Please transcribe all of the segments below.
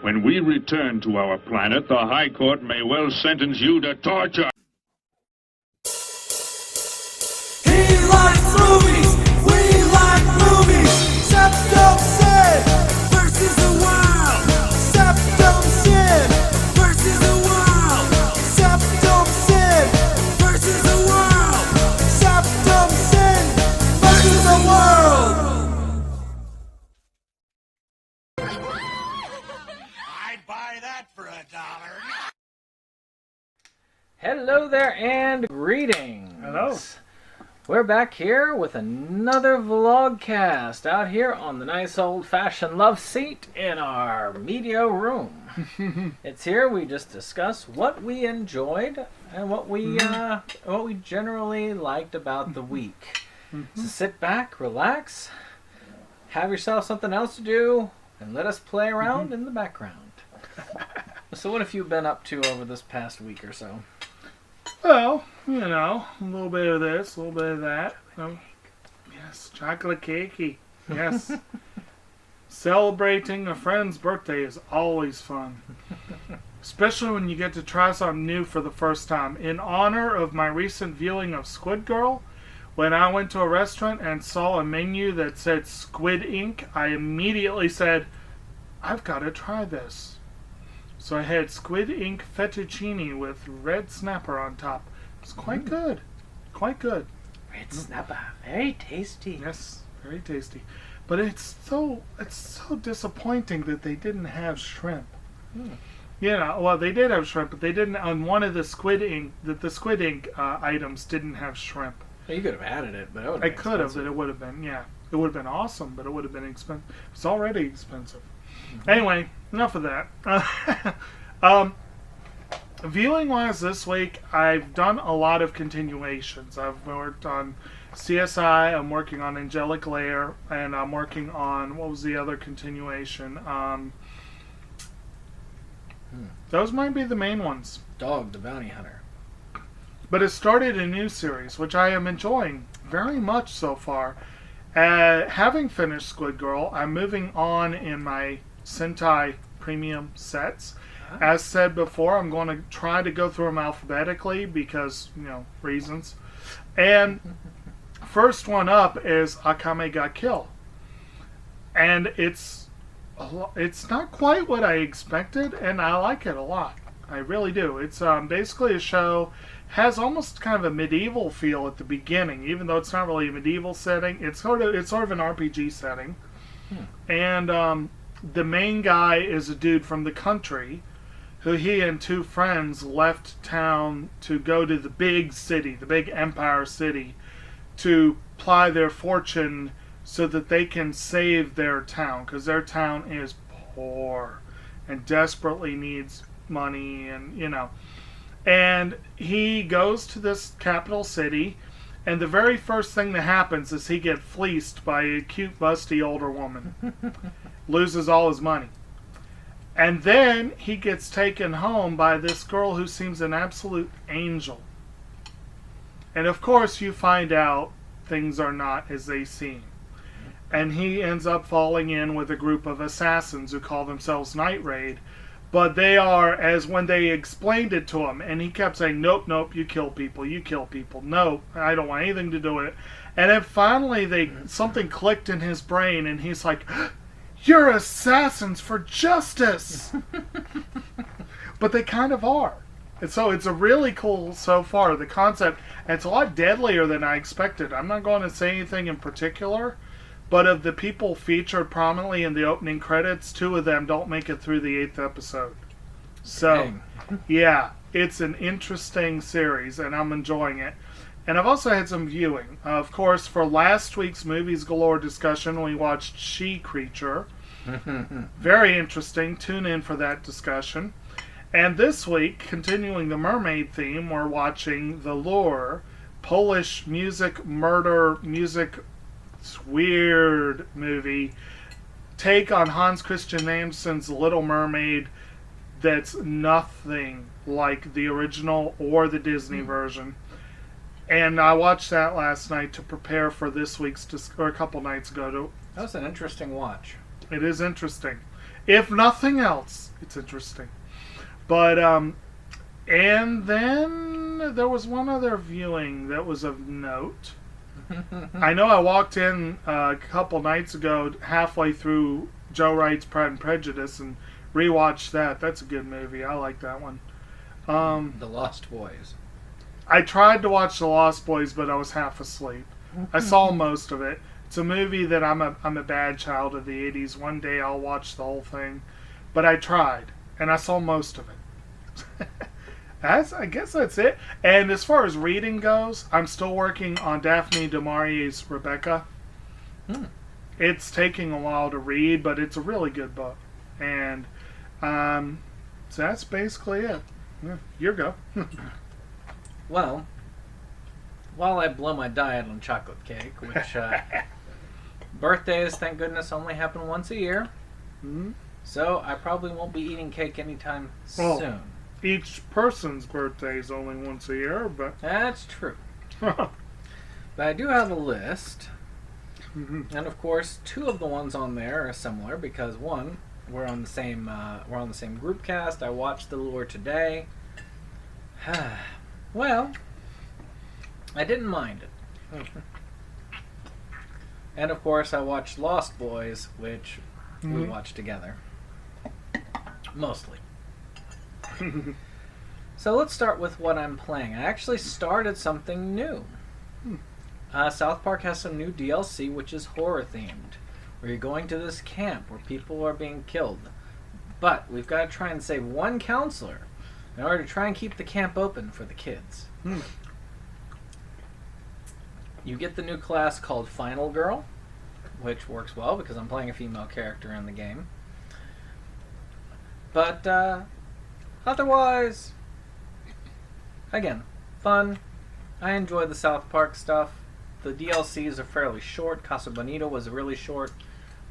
When we return to our planet, the High Court may well sentence you to torture. He likes movies, we like movies. SeptumSin versus the world. SeptumSin versus the world. SeptumSin versus the world. SeptumSin versus the world. I'd buy that for $1. Hello there and greetings. Hello. We're back here with another Vlogcast out here on the nice old-fashioned love seat in our media room. It's here we just discuss what we enjoyed and what we generally liked about the week. So sit back, relax, have yourself something else to do, and let us play around in the background. So what have you been up to over this past week or so? Well, you know, a little bit of this, a little bit of that. Yes, chocolate cakey. Yes. Celebrating a friend's birthday is always fun. Especially when you get to try something new for the first time. In honor of my recent viewing of Squid Girl, when I went to a restaurant and saw a menu that said Squid Ink, I immediately said, I've got to try this. So I had Squid Ink fettuccine with red snapper on top. It's quite good. Quite good. Red snapper, very tasty. Yes, very tasty. But it's so disappointing that they didn't have shrimp. You know, well, they did have shrimp, but they didn't on one of the Squid Ink. The Squid Ink items didn't have shrimp. You could have added it, but it would have I been could have, expensive. but it would have been, yeah. It would have been awesome, but it would have been expensive. It's already expensive. Anyway, enough of that. Viewing-wise this week, I've done a lot of continuations. I've worked on CSI, I'm working on Angelic Layer, and I'm working on, what was the other continuation? Those might be the main ones. Dog, the Bounty Hunter. But it started a new series, which I am enjoying very much so far. Having finished Squid Girl, I'm moving on in my Sentai premium sets. As said before, I'm going to try to go through them alphabetically because, you know, reasons. And first one up is Akame ga Kill. And it's not quite what I expected, and I like it a lot. I really do. It's basically a show, has almost kind of a medieval feel at the beginning, even though it's not really a medieval setting. It's sort of an RPG setting. And the main guy is a dude from the country who he and two friends left town to go to the big city, the big empire city, to ply their fortune so that they can save their town, because their town is poor and desperately needs money, and you know. And he goes to this capital city, and the very first thing that happens is he gets fleeced by a cute, busty older woman. Loses all his money. And then he gets taken home by this girl who seems an absolute angel. And of course you find out things are not as they seem. And he ends up falling in with a group of assassins who call themselves Night Raid. But they are, as when they explained it to him, and he kept saying, nope, nope, you kill people, you kill people. No, I don't want anything to do with it. And then finally something clicked in his brain, and he's like, you're assassins for justice! But they kind of are. And so it's a really cool so far, the concept. And it's a lot deadlier than I expected. I'm not going to say anything in particular, but of the people featured prominently in the opening credits, 2 of them don't make it through the 8th episode. So, yeah, it's an interesting series, and I'm enjoying it. And I've also had some viewing. Of course, for last week's Movies Galore discussion, we watched She-Creature. Very interesting. Tune in for that discussion. And this week, continuing the mermaid theme, we're watching The Lure, Polish murder music, weird movie, take on Hans Christian Andersen's Little Mermaid that's nothing like the original or the Disney version. And I watched that last night to prepare for this week's, or a couple nights ago. That was an interesting watch. It is interesting. If nothing else, It's interesting. But, and then there was one other viewing that was of note. I know I walked in a couple nights ago, halfway through Joe Wright's Pride and Prejudice, and rewatched that. That's a good movie. I like that one. The Lost Boys. I tried to watch The Lost Boys, but I was half asleep. I saw most of it. It's a movie that I'm a bad child of the 80s. One day I'll watch the whole thing. But I tried, and I saw most of it. I guess that's it. And as far as reading goes, I'm still working on Daphne du Maurier's Rebecca. It's taking a while to read, but it's a really good book. And so that's basically it. Yeah, your go. Well, while I blow my diet on chocolate cake, which birthdays, thank goodness, only happen once a year. So I probably won't be eating cake anytime soon. Each person's birthday is only once a year, but... That's true. But I do have a list. And of course, two of the ones on there are similar because one, we're on the same group cast. I watched The Lure today. Well, I didn't mind it. And of course, I watched Lost Boys, which we watched together. Mostly. So let's start with what I'm playing. I actually started something new. South Park has some new DLC, which is horror themed, where you're going to this camp where people are being killed. But we've got to try and save one counselor in order to try and keep the camp open for the kids. You get the new class called Final Girl, which works well because I'm playing a female character in the game. But otherwise, again, fun. I enjoy the South Park stuff. The DLCs are fairly short. Casa Bonita was really short.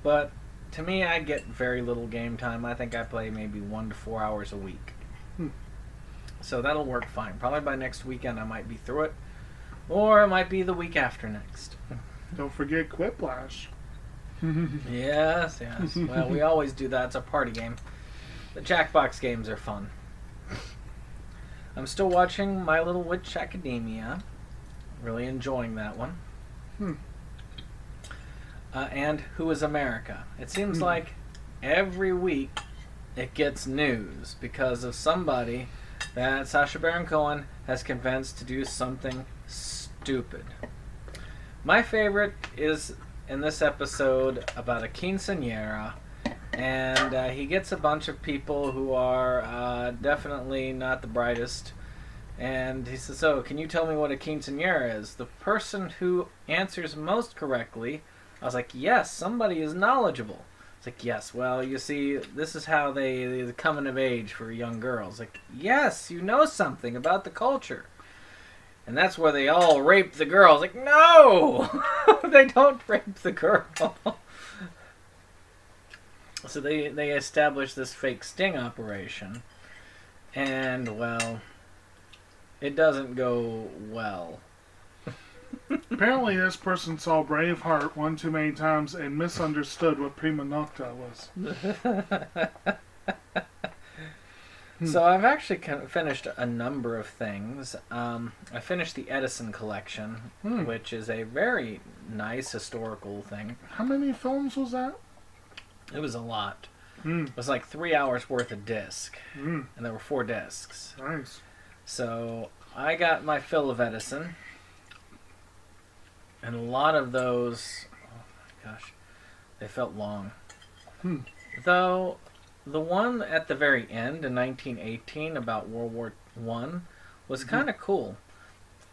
But to me, I get very little game time. I think I play maybe 1 to 4 hours a week. So that'll work fine. Probably by next weekend I might be through it. Or it might be the week after next. Don't forget Quiplash. Yes. Well, we always do that. It's a party game. The Jackbox games are fun. I'm still watching My Little Witch Academia. Really enjoying that one. And Who is America? It seems like every week it gets news because of somebody that Sacha Baron Cohen has convinced to do something stupid. My favorite is in this episode about a quinceañera, and he gets a bunch of people who are definitely not the brightest, and he says, "So, can you tell me what a quinceañera is?" The person who answers most correctly, I was like, yes, somebody is knowledgeable. It's like, yes, well, you see, this is how they coming of age for young girls. Like, yes, you know something about the culture. And that's where they all rape the girls. Like, no! They don't rape the girl. So they establish this fake sting operation. And, well, it doesn't go well. Apparently this person saw Braveheart one too many times and misunderstood what prima nocta was. So I've actually finished a number of things. I finished the Edison collection, which is a very nice historical thing. How many films was that? It was a lot. It was like 3 hours worth of disc, and there were 4 discs. Nice. So I got my fill of Edison, and a lot of those, oh my gosh, they felt long. Though the one at the very end in 1918 about World War I was kind of cool.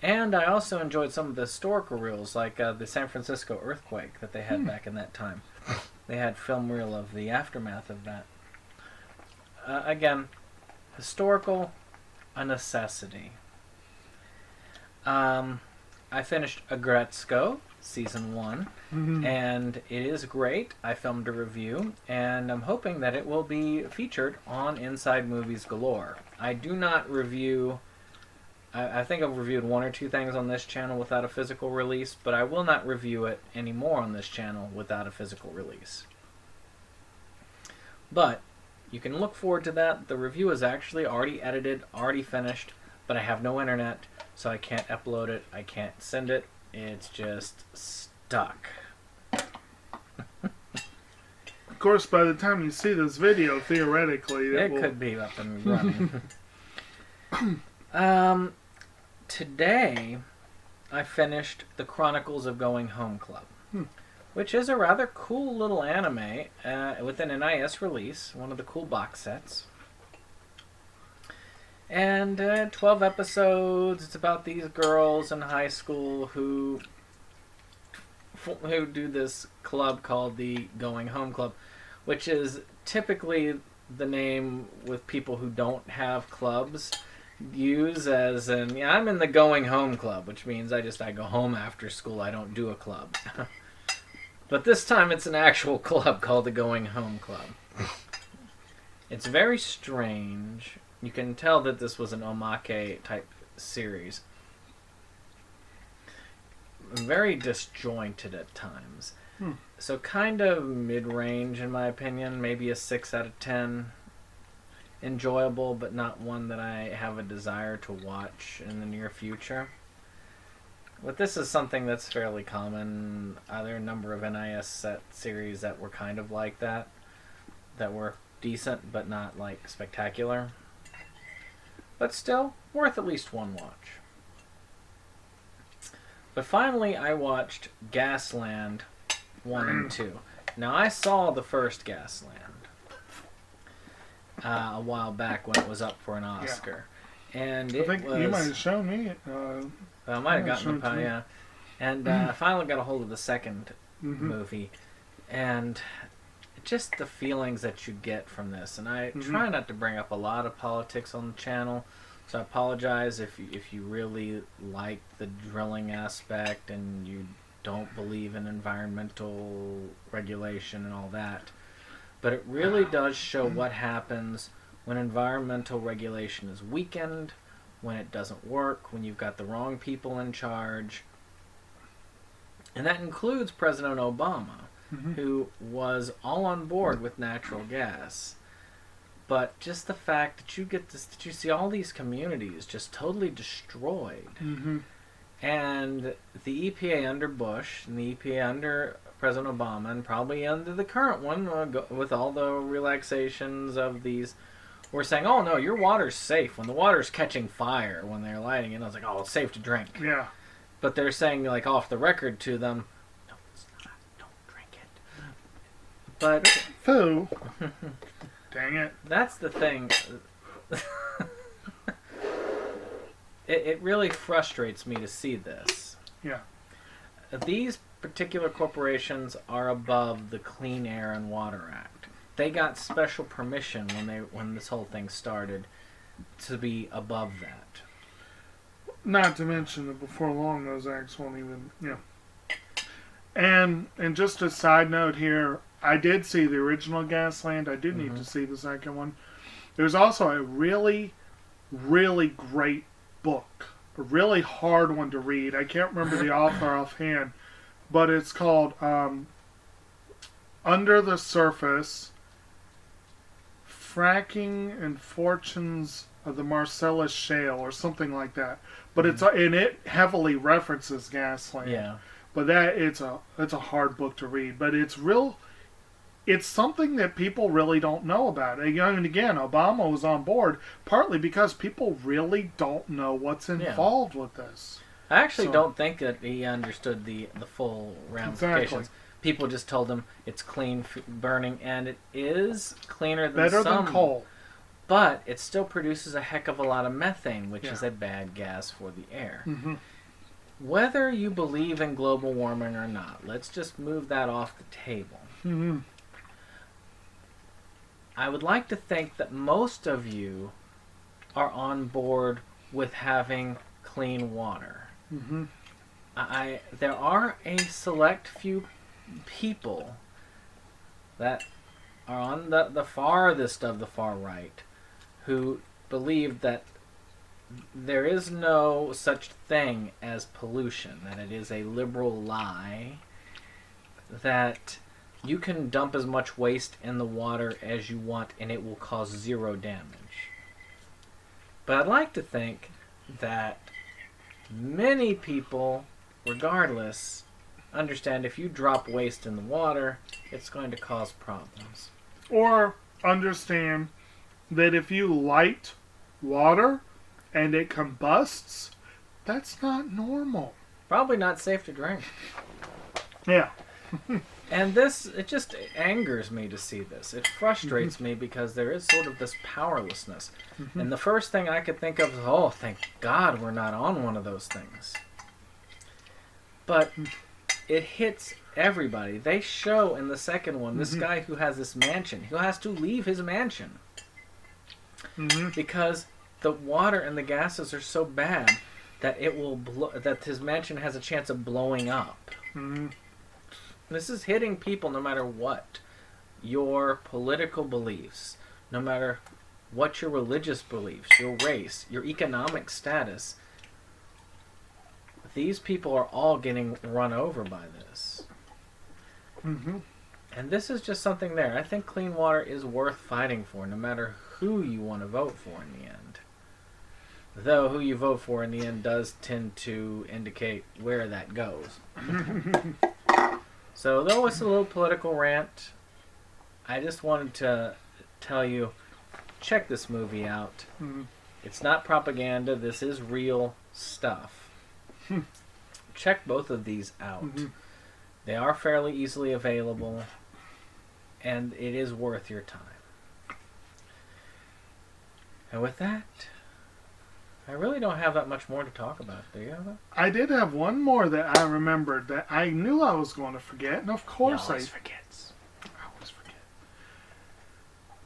And I also enjoyed some of the historical reels, like the San Francisco earthquake that they had back in that time. They had film reel of the aftermath of that. Again, historical, a necessity. I finished Agretzko, Season 1, and it is great. I filmed a review, and I'm hoping that it will be featured on Inside Movies Galore. I do not review... I think I've reviewed 1 or 2 things on this channel without a physical release, but I will not review it anymore on this channel without a physical release. But you can look forward to that. The review is actually already edited, already finished, but I have no internet, so I can't upload it. I can't send it. It's just stuck. Of course, by the time you see this video, theoretically, It could be up and running. Today, I finished The Chronicles of Going Home Club, which is a rather cool little anime with an NIS release, one of the cool box sets. And 12 episodes. It's about these girls in high school who do this club called the Going Home Club, which is typically the name with people who don't have clubs use as in, yeah, I'm in the Going Home Club, which means I go home after school. I don't do a club. But this time it's an actual club called the Going Home Club. It's very strange. You can tell that this was an omake type series. Very disjointed at times. So kind of mid-range in my opinion, maybe a 6 out of 10. Enjoyable, but not one that I have a desire to watch in the near future. But this is something that's fairly common. There are a number of NIS set series that were kind of like that were decent, but not like spectacular. But still, worth at least one watch. But finally, I watched Gasland 1 and 2. Now, I saw the first Gasland a while back when it was up for an Oscar. Yeah. And it I think you might have shown me. I might have gotten the yeah. And I finally got a hold of the second movie. And just the feelings that you get from this. And I try not to bring up a lot of politics on the channel. So I apologize if you really like the drilling aspect and you don't believe in environmental regulation and all that. But it really does show what happens when environmental regulation is weakened, when it doesn't work, when you've got the wrong people in charge. And that includes President Obama, who was all on board with natural gas. But just the fact that you see all these communities just totally destroyed. And the EPA under Bush and the EPA under President Obama, and probably under the current one with all the relaxations of these, were saying, oh no, your water's safe. When the water's catching fire, when they're lighting it, I was like, oh, it's safe to drink. Yeah. But they're saying, like, off the record to them, no, it's not. Don't drink it. But Foo. Dang it. That's the thing. It really frustrates me to see this. Yeah. These particular corporations are above the Clean Air and Water Act. They got special permission when this whole thing started to be above that. Not to mention that before long those acts won't even, And just a side note here, I did see the original Gasland. I do need to see the second one. There's also a really, really great book. A really hard one to read. I can't remember the author offhand. But it's called Under the Surface, Fracking and Fortunes of the Marcellus Shale, or something like that. But it heavily references Gasland. Yeah. But it's a hard book to read. But it's something that people really don't know about. And again, Obama was on board partly because people really don't know what's involved with this. I actually don't think that he understood the full ramifications. Exactly. People just told him it's clean burning, and it is cleaner than Better some, than coal. But it still produces a heck of a lot of methane, which is a bad gas for the air. Whether you believe in global warming or not, let's just move that off the table. I would like to think that most of you are on board with having clean water. There are a select few people that are on the farthest of the far right who believe that there is no such thing as pollution, that it is a liberal lie, that you can dump as much waste in the water as you want and it will cause 0 damage. But I'd like to think that many people, regardless, understand if you drop waste in the water, it's going to cause problems. Or understand that if you light water and it combusts, that's not normal. Probably not safe to drink. Yeah. And this, it just angers me to see this. It frustrates me because there is sort of this powerlessness. And the first thing I could think of is, oh, thank God we're not on one of those things. But it hits everybody. They show in the second one this guy who has this mansion, who has to leave his mansion because the water and the gases are so bad that it will that his mansion has a chance of blowing up. This is hitting people no matter what your political beliefs, no matter what your religious beliefs, your race, your economic status. These people are all getting run over by this. And this is just something there. I think clean water is worth fighting for, no matter who you want to vote for in the end. Though who you vote for in the end does tend to indicate where that goes. So, though it's a little political rant, I just wanted to tell you, check this movie out. It's not propaganda. This is real stuff. Check both of these out. They are fairly easily available, and it is worth your time. And with that, I really don't have that much more to talk about. Do you have it? I did have one more that I remembered that I knew I was going to forget, and of course He always forgets. I always forget.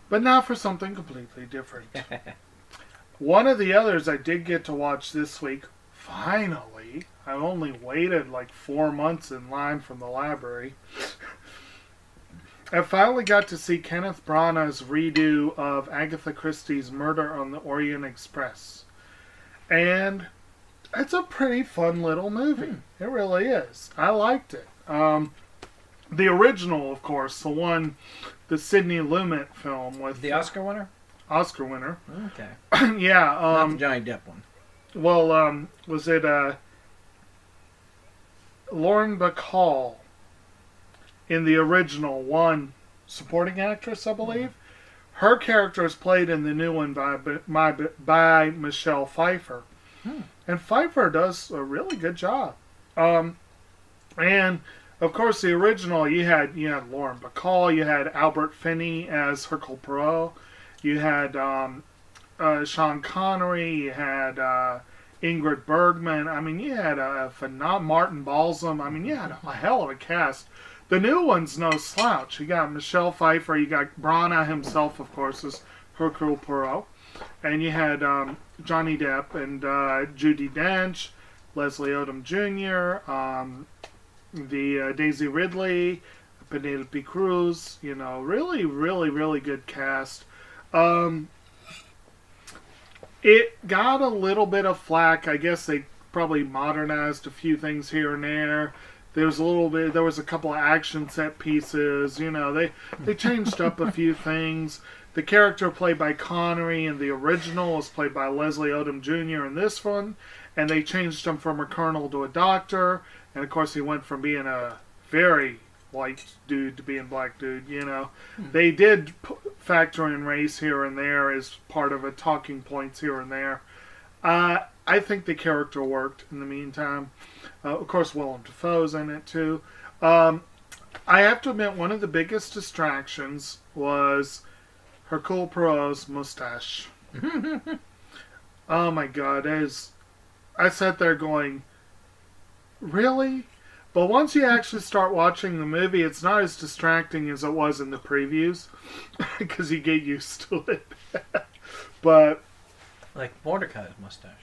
But now for something completely different. One of the others I did get to watch this week, finally. I only waited like 4 months in line from the library. I finally got to see Kenneth Branagh's redo of Agatha Christie's Murder on the Orient Express. And it's a pretty fun little movie. It really is. I liked it. The original, of course, the Sidney Lumet film with The Oscar winner? Oscar winner. Okay. Yeah. Not the Johnny Depp one. Well, was it Lauren Bacall in the original won supporting actress, I believe? Her character is played in the new one by Michelle Pfeiffer. And Pfeiffer does a really good job. And, of course, the original, you had Lauren Bacall, you had Albert Finney as Hercule Poirot, you had Sean Connery, you had Ingrid Bergman. I mean, you had Martin Balsam. I mean, you had a hell of a cast. The new one's no slouch. You got Michelle Pfeiffer. You got Branagh himself, of course, as Hercule Poirot. And you had Johnny Depp and Judi Dench, Leslie Odom Jr., Daisy Ridley, Penelope Cruz. Really, really, really good cast. It got a little bit of flack. I guess they probably modernized a few things here and there. There was a couple of action set pieces. They changed up a few things. The character played by Connery in the original was played by Leslie Odom Jr. in this one. And they changed him from a colonel to a doctor. And of course he went from being a very white dude to being black dude, They did factor in race here and there as part of a talking points here and there. I think the character worked in the meantime. Of course, Willem Dafoe's in it too. I have to admit, one of the biggest distractions was Hercule Poirot's mustache. Oh my God. I sat there going, really? But once you actually start watching the movie, it's not as distracting as it was in the previews, because you get used to it. But Like Mordecai's mustache.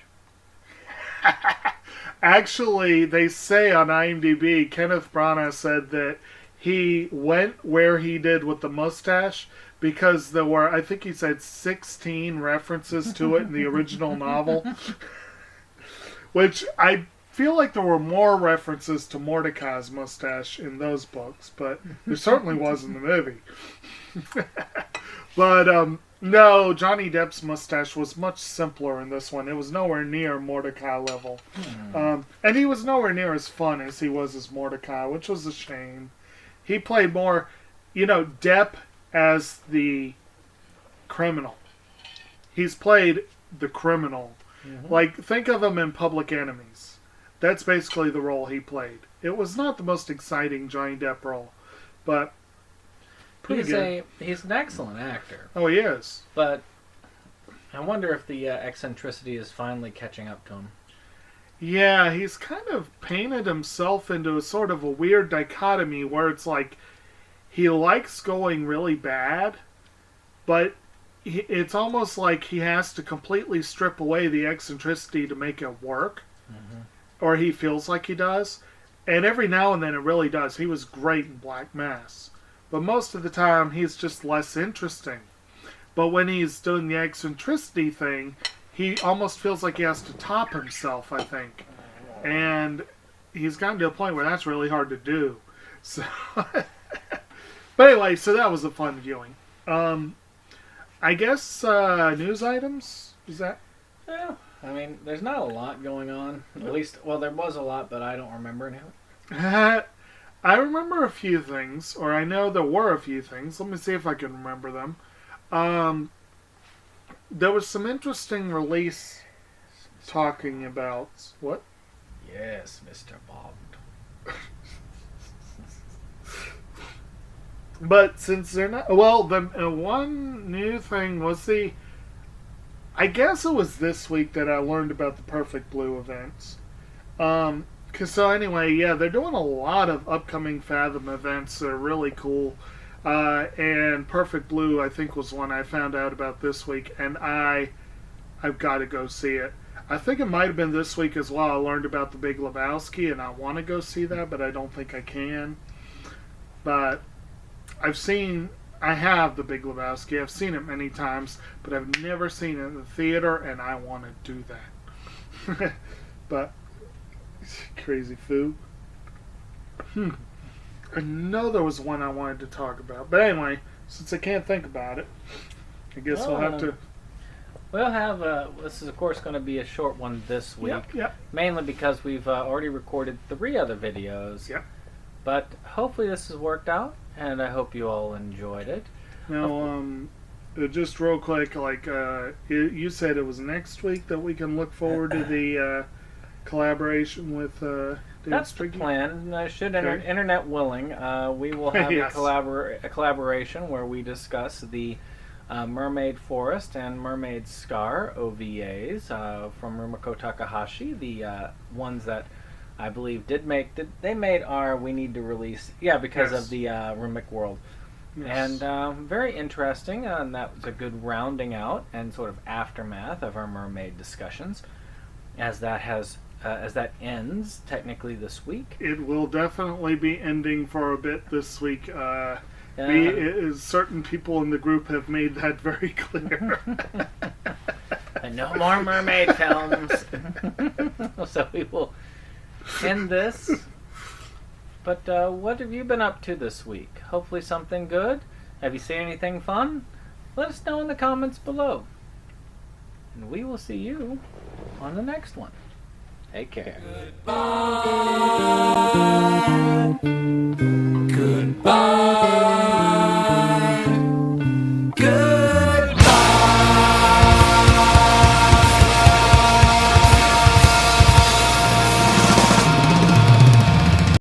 actually, they say on IMDb, Kenneth Branagh said that he went where he did with the mustache because there were, I think he said 16 references to it in the original novel. Which I feel like there were more references to Mordecai's mustache in those books, but there certainly was in the movie. But no, Johnny Depp's mustache was much simpler in this one. It was nowhere near Mordecai level. And he was nowhere near as fun as he was as Mordecai, which was a shame. He played more, Depp as the criminal. He's played the criminal. Like, think of him in Public Enemies. That's basically the role he played. It was not the most exciting Johnny Depp role, but pretty good. He's an excellent actor. Oh, he is. But I wonder if the eccentricity is finally catching up to him. Yeah, he's kind of painted himself into a sort of a weird dichotomy where it's like he likes going really bad, but it's almost like he has to completely strip away the eccentricity to make it work. Or he feels like he does. And every now and then it really does. He was great in Black Mass. But most of the time he's just less interesting. But when he's doing the eccentricity thing, he almost feels like he has to top himself, I think. And he's gotten to a point where that's really hard to do. So, but anyway, so that was a fun viewing. I guess news items? Is that? Yeah. I mean, there's not a lot going on. At least, well, there was a lot, but I don't remember any of it. I remember a few things, or I know there were a few things. Let me see if I can remember them. There was some interesting release talking about... What? Yes, Mr. Bond. But since they're not... Well, the one new thing was the... I guess it was this week that I learned about the Perfect Blue events. So anyway, yeah, they're doing a lot of upcoming Fathom events that are really cool. And Perfect Blue, I think, was one I found out about this week, and I've got to go see it. I think it might have been this week as well. I learned about the Big Lebowski, and I want to go see that, but I don't think I can. But I have the Big Lebowski. I've seen it many times, but I've never seen it in the theater, and I want to do that. But, crazy foo. I know there was one I wanted to talk about. But anyway, since I can't think about it, I guess we'll have to... We'll have, this is of course going to be a short one this week. Yep. Mainly because we've already recorded 3 other videos. Yep. But hopefully this has worked out, and I hope you all enjoyed it. Now, just real quick, like, you said it was next week that we can look forward to the collaboration with That's the plan. Should internet willing, we will have Yes. a collaboration where we discuss the Mermaid Forest and Mermaid Scar OVAs from Rumiko Takahashi, the ones that I believe they made our We Need to Release, because Yes. of the Rumic World. Yes. And very interesting, and that was a good rounding out and sort of aftermath of our mermaid discussions, as that ends technically this week. It will definitely be ending for a bit this week. Certain people in the group have made that very clear. And no more mermaid films. So we will end this. But what have you been up to this week? Hopefully something good. Have you seen anything fun? Let us know in the comments below. And we will see you on the next one. Take care. Goodbye.